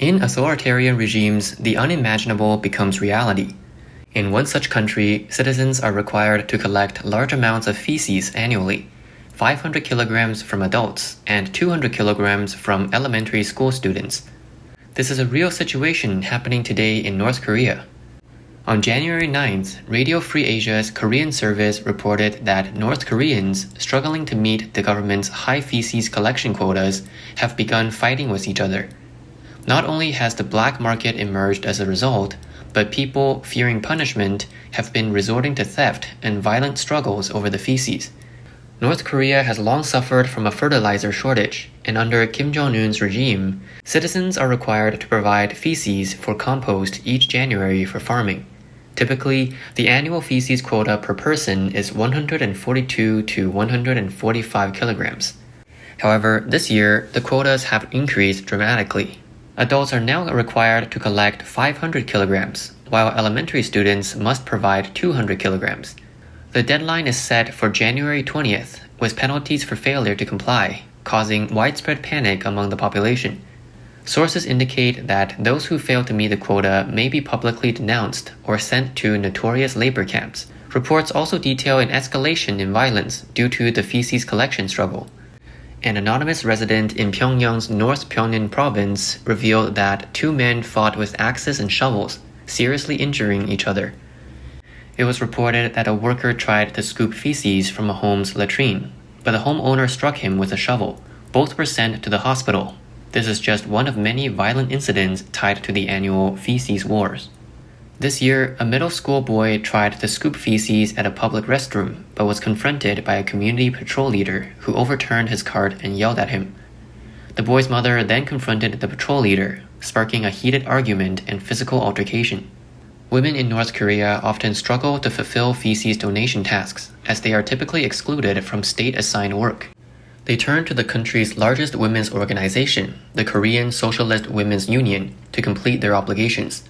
In authoritarian regimes, the unimaginable becomes reality. In one such country, citizens are required to collect large amounts of feces annually, 500 kilograms from adults and 200 kilograms from elementary school students. This is a real situation happening today in North Korea. On January 9th, Radio Free Asia's Korean service reported that North Koreans struggling to meet the government's high feces collection quotas have begun fighting with each other. Not only has the black market emerged as a result, but people fearing punishment have been resorting to theft and violent struggles over the feces. North Korea has long suffered from a fertilizer shortage, and under Kim Jong-un's regime, citizens are required to provide feces for compost each January for farming. Typically, the annual feces quota per person is 142 to 145 kilograms. However, this year, the quotas have increased dramatically. Adults are now required to collect 500 kilograms, while elementary students must provide 200 kilograms. The deadline is set for January 20th, with penalties for failure to comply, causing widespread panic among the population. Sources indicate that those who fail to meet the quota may be publicly denounced or sent to notorious labor camps. Reports also detail an escalation in violence due to the feces collection struggle. An anonymous resident in Pyongyang's North Pyongyang province revealed that two men fought with axes and shovels, seriously injuring each other. It was reported that a worker tried to scoop feces from a home's latrine, but the homeowner struck him with a shovel. Both were sent to the hospital. This is just one of many violent incidents tied to the annual feces wars. This year, a middle school boy tried to scoop feces at a public restroom, but was confronted by a community patrol leader who overturned his cart and yelled at him. The boy's mother then confronted the patrol leader, sparking a heated argument and physical altercation. Women in North Korea often struggle to fulfill feces donation tasks, as they are typically excluded from state-assigned work. They turn to the country's largest women's organization, the Korean Socialist Women's Union, to complete their obligations.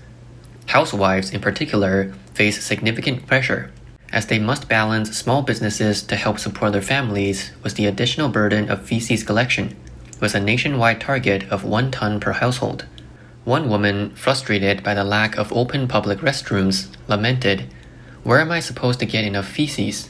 Housewives, in particular, face significant pressure, as they must balance small businesses to help support their families with the additional burden of feces collection, with a nationwide target of 1 ton per household. One woman, frustrated by the lack of open public restrooms, lamented, "Where am I supposed to get enough feces?"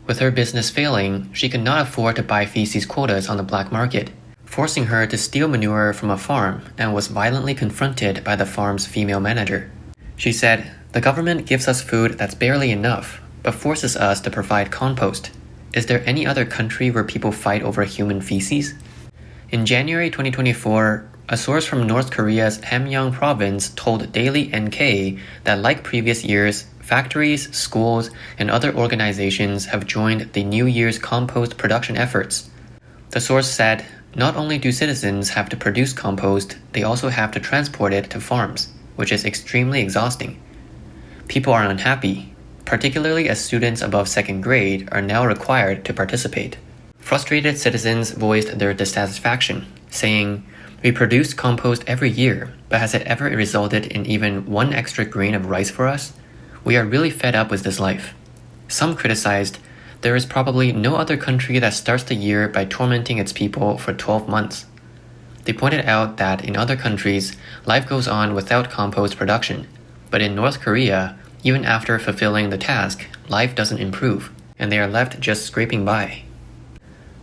With her business failing, she could not afford to buy feces quotas on the black market, forcing her to steal manure from a farm, and was violently confronted by the farm's female manager. She said, "The government gives us food that's barely enough, but forces us to provide compost. Is there any other country where people fight over human feces?" In January 2024, a source from North Korea's Hamgyong province told Daily NK that like previous years, factories, schools, and other organizations have joined the New Year's compost production efforts. The source said, "Not only do citizens have to produce compost, they also have to transport it to farms, which is extremely exhausting. People are unhappy, particularly as students above second grade are now required to participate." Frustrated citizens voiced their dissatisfaction, saying, "We produce compost every year, but has it ever resulted in even one extra grain of rice for us? We are really fed up with this life." Some criticized, "There is probably no other country that starts the year by tormenting its people for 12 months. They pointed out that in other countries, life goes on without compost production, but in North Korea, even after fulfilling the task, life doesn't improve, and they are left just scraping by.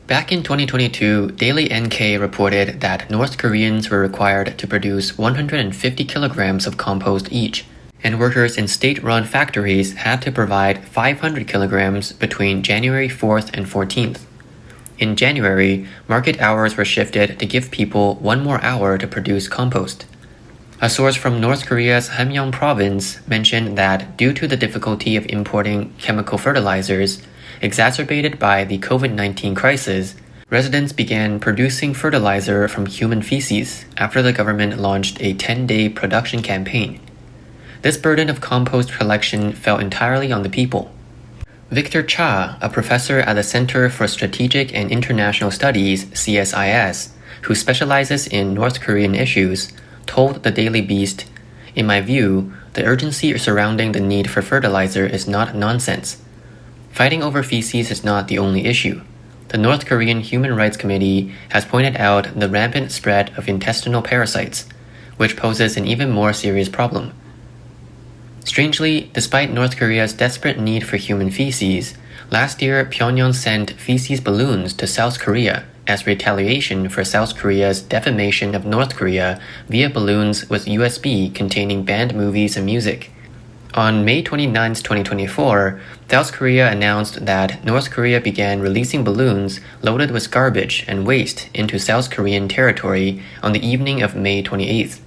Back in 2022, Daily NK reported that North Koreans were required to produce 150 kilograms of compost each, and workers in state-run factories had to provide 500 kilograms between January 4th and 14th. In January, market hours were shifted to give people 1 more hour to produce compost. A source from North Korea's Hamgyong province mentioned that due to the difficulty of importing chemical fertilizers, exacerbated by the COVID-19 crisis, residents began producing fertilizer from human feces after the government launched a 10-day production campaign. This burden of compost collection fell entirely on the people. Victor Cha, a professor at the Center for Strategic and International Studies, CSIS, who specializes in North Korean issues, told the Daily Beast, "In my view, the urgency surrounding the need for fertilizer is not nonsense. Fighting over feces is not the only issue. The North Korean Human Rights Committee has pointed out the rampant spread of intestinal parasites. which poses an even more serious problem. Strangely, despite North Korea's desperate need for human feces, last year Pyongyang sent feces balloons to South Korea as retaliation for South Korea's defamation of North Korea via balloons with USB containing banned movies and music. On May 29, 2024, South Korea announced that North Korea began releasing balloons loaded with garbage and waste into South Korean territory on the evening of May 28th.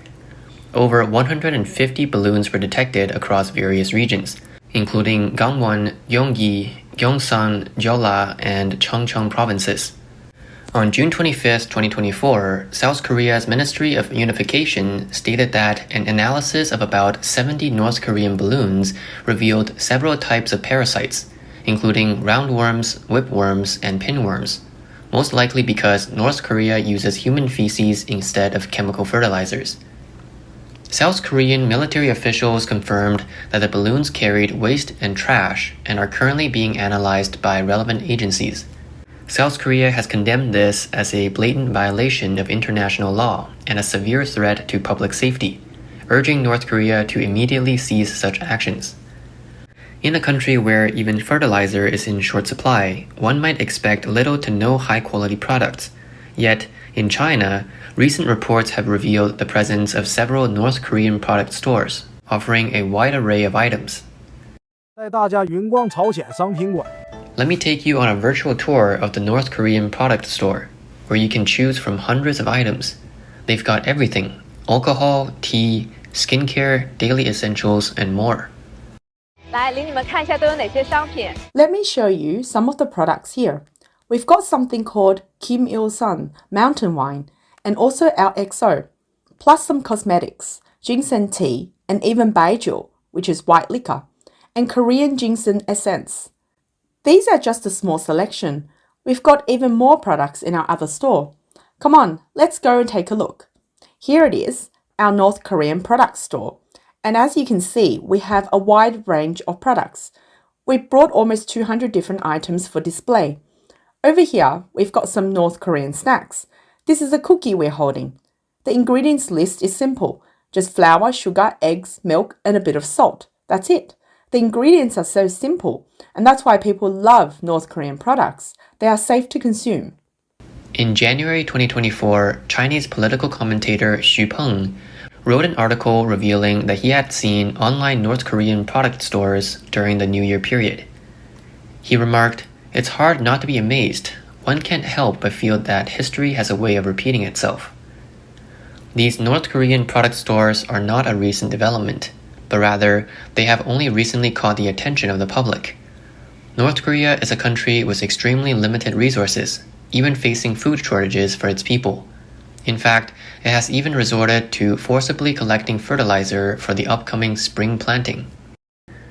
Over 150 balloons were detected across various regions, including Gangwon, Gyeonggi, Gyeongsang, Jeolla, and Chungcheong provinces. On June 25, 2024, South Korea's Ministry of Unification stated that an analysis of about 70 North Korean balloons revealed several types of parasites, including roundworms, whipworms, and pinworms, most likely because North Korea uses human feces instead of chemical fertilizers. South Korean military officials confirmed that the balloons carried waste and trash and are currently being analyzed by relevant agencies. South Korea has condemned this as a blatant violation of international law and a severe threat to public safety, urging North Korea to immediately cease such actions. In a country where even fertilizer is in short supply, one might expect little to no high-quality products. Yet, in China, recent reports have revealed the presence of several North Korean product stores, offering a wide array of items. Let me take you on a virtual tour of the North Korean product store, where you can choose from hundreds of items. They've got everything: alcohol, tea, skincare, daily essentials, and more. Let me show you some of the products here. We've got something called Kim Il-sun mountain wine, and also our XO, plus some cosmetics, ginseng tea, and even baijiu, which is white liquor, and Korean ginseng essence. These are just a small selection. We've got even more products in our other store. Come on, let's go and take a look. Here it is, our North Korean product store. And as you can see, we have a wide range of products. We've brought almost 200 different items for display. Over here, we've got some North Korean snacks. This is a cookie we're holding. The ingredients list is simple. Just flour, sugar, eggs, milk, and a bit of salt. That's it. The ingredients are so simple, and that's why people love North Korean products. They are safe to consume. In January 2024, Chinese political commentator Xu Peng wrote an article revealing that he had seen online North Korean product stores during the New Year period. He remarked, "It's hard not to be amazed. One can't help but feel that history has a way of repeating itself." These North Korean product stores are not a recent development, but rather, they have only recently caught the attention of the public. North Korea is a country with extremely limited resources, even facing food shortages for its people. In fact, it has even resorted to forcibly collecting fertilizer for the upcoming spring planting.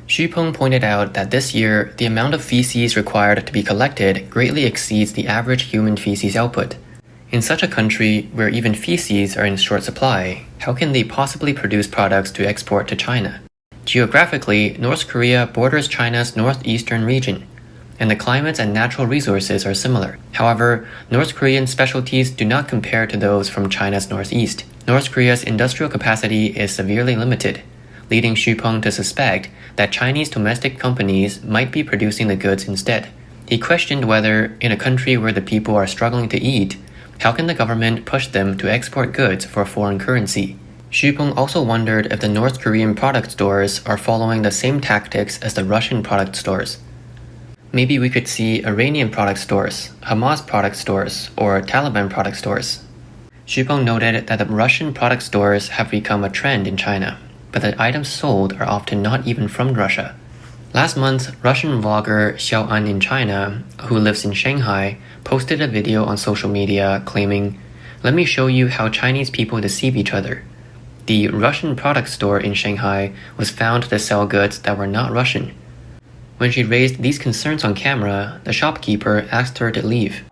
Xu Peng pointed out that this year, the amount of feces required to be collected greatly exceeds the average human feces output. In such a country where even feces are in short supply, how can they possibly produce products to export to China? Geographically, North Korea borders China's northeastern region, and the climates and natural resources are similar. However, North Korean specialties do not compare to those from China's northeast. North Korea's industrial capacity is severely limited, leading Xu Peng to suspect that Chinese domestic companies might be producing the goods instead. He questioned whether, in a country where the people are struggling to eat, how can the government push them to export goods for foreign currency? Xu Peng also wondered if the North Korean product stores are following the same tactics as the Russian product stores. Maybe we could see Iranian product stores, Hamas product stores, or Taliban product stores. Xu Peng noted that the Russian product stores have become a trend in China, but the items sold are often not even from Russia. Last month, Russian vlogger Xiao An in China, who lives in Shanghai, posted a video on social media claiming, "Let me show you how Chinese people deceive each other." The Russian product store in Shanghai was found to sell goods that were not Russian. When she raised these concerns on camera, the shopkeeper asked her to leave.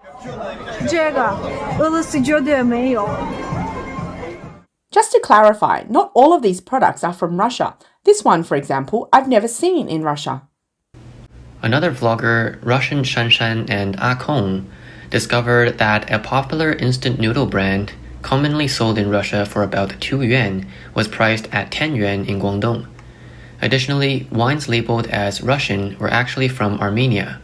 Just to clarify, not all of these products are from Russia. This one, for example, I've never seen in Russia. Another vlogger, Russian Shanshan and Ah Kong, discovered that a popular instant noodle brand, commonly sold in Russia for about 2 yuan, was priced at 10 yuan in Guangdong. Additionally, wines labeled as Russian were actually from Armenia,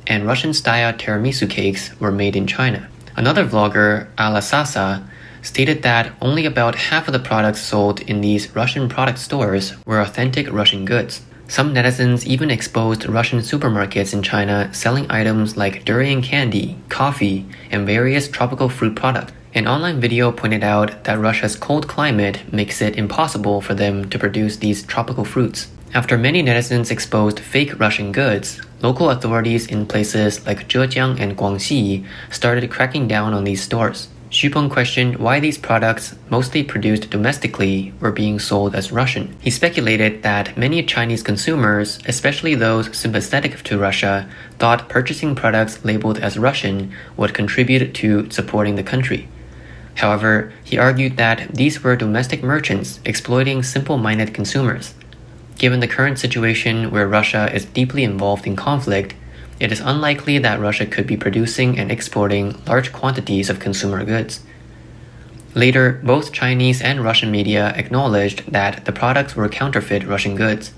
and Russian-style tiramisu cakes were made in China. Another vlogger, Alasasa, stated that only about half of the products sold in these Russian product stores were authentic Russian goods. Some netizens even exposed Russian supermarkets in China selling items like durian candy, coffee, and various tropical fruit products. An online video pointed out that Russia's cold climate makes it impossible for them to produce these tropical fruits. After many netizens exposed fake Russian goods, local authorities in places like Zhejiang and Guangxi started cracking down on these stores. Xu questioned why these products, mostly produced domestically, were being sold as Russian. He speculated that many Chinese consumers, especially those sympathetic to Russia, thought purchasing products labeled as Russian would contribute to supporting the country. However, he argued that these were domestic merchants exploiting simple-minded consumers. Given the current situation where Russia is deeply involved in conflict, it is unlikely that Russia could be producing and exporting large quantities of consumer goods. Later, both Chinese and Russian media acknowledged that the products were counterfeit Russian goods.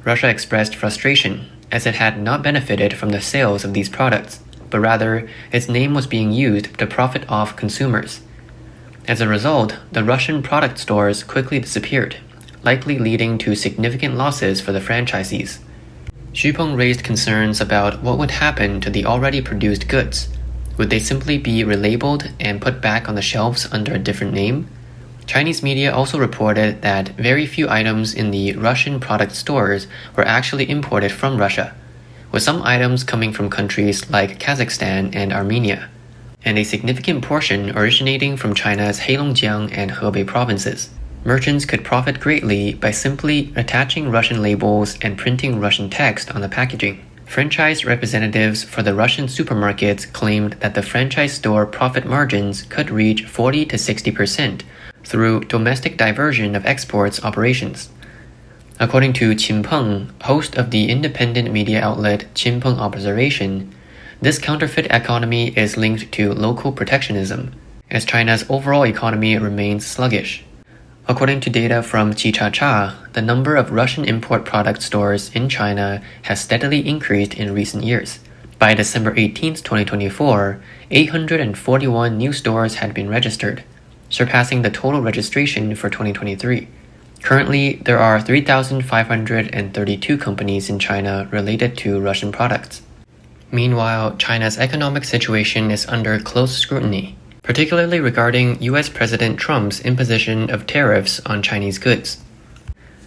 Russia expressed frustration, as it had not benefited from the sales of these products, but rather its name was being used to profit off consumers. As a result, the Russian product stores quickly disappeared, likely leading to significant losses for the franchisees. Xu raised concerns about what would happen to the already produced goods. Would they simply be relabeled and put back on the shelves under a different name? Chinese media also reported that very few items in the Russian product stores were actually imported from Russia, with some items coming from countries like Kazakhstan and Armenia, and a significant portion originating from China's Heilongjiang and Hebei provinces. Merchants could profit greatly by simply attaching Russian labels and printing Russian text on the packaging. Franchise representatives for the Russian supermarkets claimed that the franchise store profit margins could reach 40 to 60% through domestic diversion of exports operations. According to Qin Peng, host of the independent media outlet Qin Peng Observation, this counterfeit economy is linked to local protectionism, as China's overall economy remains sluggish. According to data from Chichacha, the number of Russian import product stores in China has steadily increased in recent years. By December 18, 2024, 841 new stores had been registered, surpassing the total registration for 2023. Currently, there are 3,532 companies in China related to Russian products. Meanwhile, China's economic situation is under close scrutiny, particularly regarding US President Trump's imposition of tariffs on Chinese goods.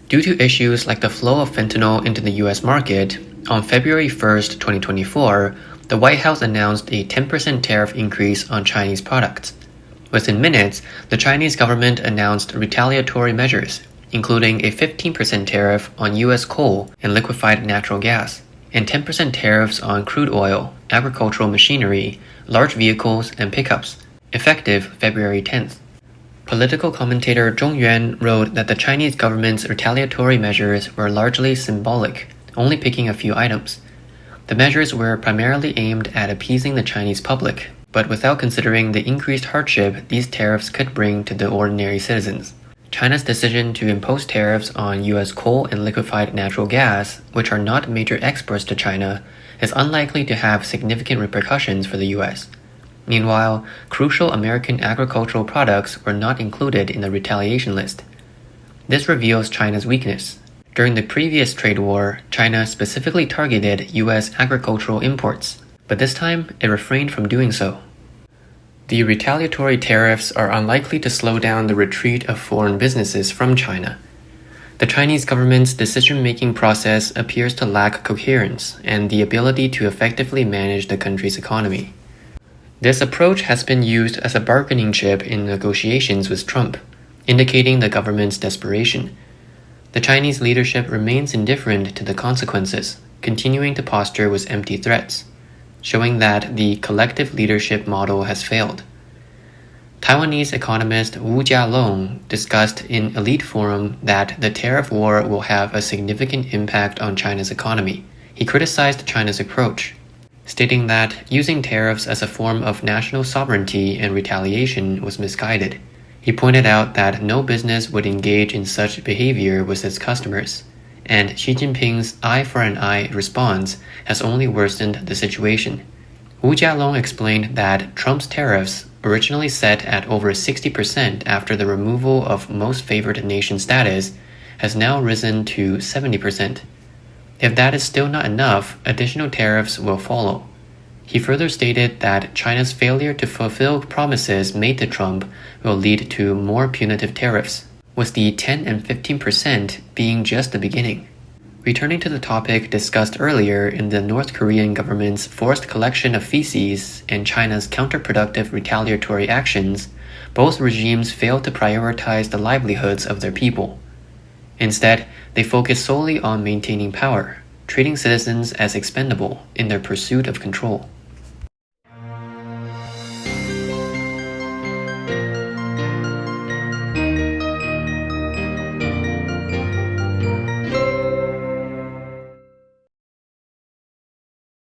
Due to issues like the flow of fentanyl into the US market, on February 1, 2024, the White House announced a 10% tariff increase on Chinese products. Within minutes, the Chinese government announced retaliatory measures, including a 15% tariff on US coal and liquefied natural gas, and 10% tariffs on crude oil, agricultural machinery, large vehicles, and pickups, effective February 10th. Political commentator Zhong Yuan wrote that the Chinese government's retaliatory measures were largely symbolic, only picking a few items. The measures were primarily aimed at appeasing the Chinese public, but without considering the increased hardship these tariffs could bring to the ordinary citizens. China's decision to impose tariffs on US coal and liquefied natural gas, which are not major exports to China, is unlikely to have significant repercussions for the US. Meanwhile, crucial American agricultural products were not included in the retaliation list. This reveals China's weakness. During the previous trade war, China specifically targeted US agricultural imports, but this time it refrained from doing so. The retaliatory tariffs are unlikely to slow down the retreat of foreign businesses from China. The Chinese government's decision-making process appears to lack coherence and the ability to effectively manage the country's economy. This approach has been used as a bargaining chip in negotiations with Trump, indicating the government's desperation. The Chinese leadership remains indifferent to the consequences, continuing to posture with empty threats, showing that the collective leadership model has failed. Taiwanese economist Wu Jialong discussed in Elite Forum that the tariff war will have a significant impact on China's economy. He criticized China's approach. stating that using tariffs as a form of national sovereignty and retaliation was misguided. He pointed out that no business would engage in such behavior with its customers, and Xi Jinping's eye for an eye response has only worsened the situation. Wu Jialong explained that Trump's tariffs, originally set at over 60% after the removal of most favored nation status, has now risen to 70%. If that is still not enough, additional tariffs will follow. He further stated that China's failure to fulfill promises made to Trump will lead to more punitive tariffs, with the 10 and 15% being just the beginning. Returning to the topic discussed earlier in the North Korean government's forced collection of feces and China's counterproductive retaliatory actions, both regimes failed to prioritize the livelihoods of their people. Instead, they focus solely on maintaining power, treating citizens as expendable in their pursuit of control.